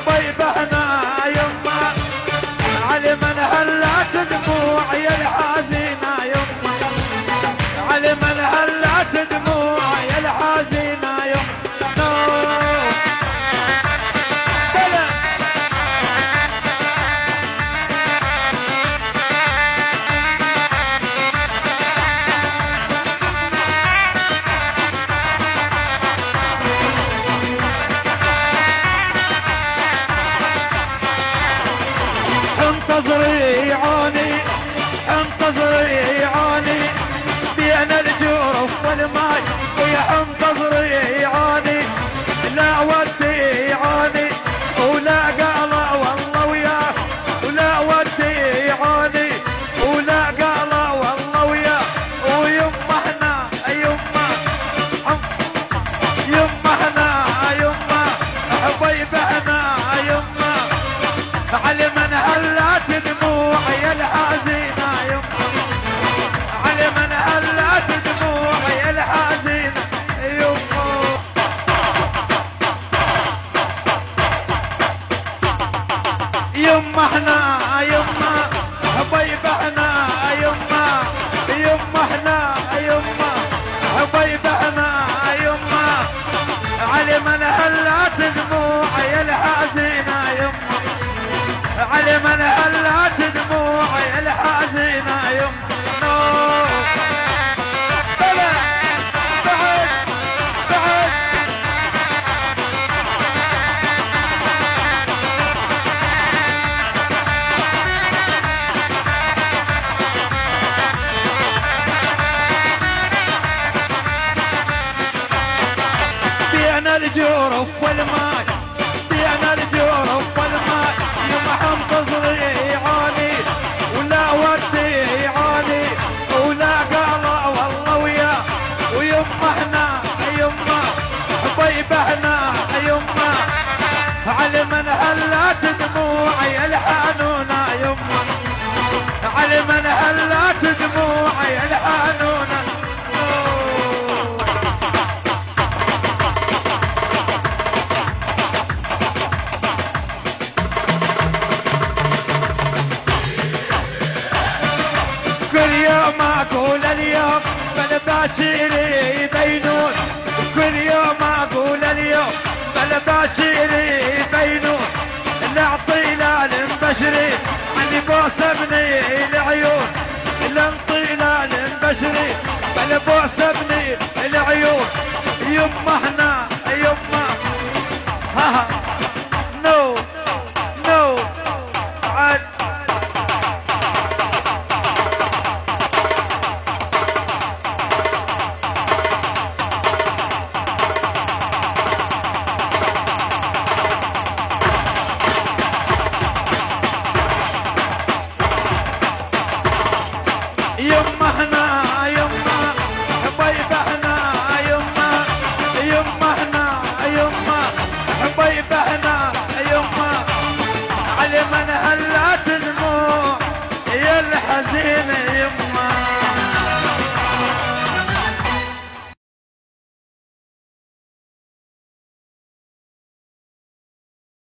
حبيبنا يما علي من هلات دموع يا الحزينة يما علي من هلات دموع يا الحزينة يما انتظري عوني انتظري عوني بين الجرف والماي ويا انتظري عوني لا ودي عوني ولا قاله والله وياه ولا ودي عوني ولا قاله والله وياه ويما احنا يما يما احنا يما حبيبنا يما علي من هلات دموع يا الحزينة يما علي من هلات دموع يا الحزينة يما يما احنا يما حبيبنا يما يما احنا يما حبيبنا يما علي من هلات دموع يا الحزينة يما علي من هلات دموع الحزينة يما بلا بعد بعد بين الجرف والماء بين الجرف والماء يما انتظري عوني ولا ودي عوني ولا قاله والله وياه ويما احنا يما حبيبنا يما علي من هلات دموع يا الحنونة يما علي من هلات دموع يا الحنونة كل يوم اقول اليوم بل باكر يبينون كل يوم اقول اليوم بل باكر يبينون الانطلال بشري اللي بوسبني العيون الانطلال بشري بل بوسبني العيون يما احنا يما ها نو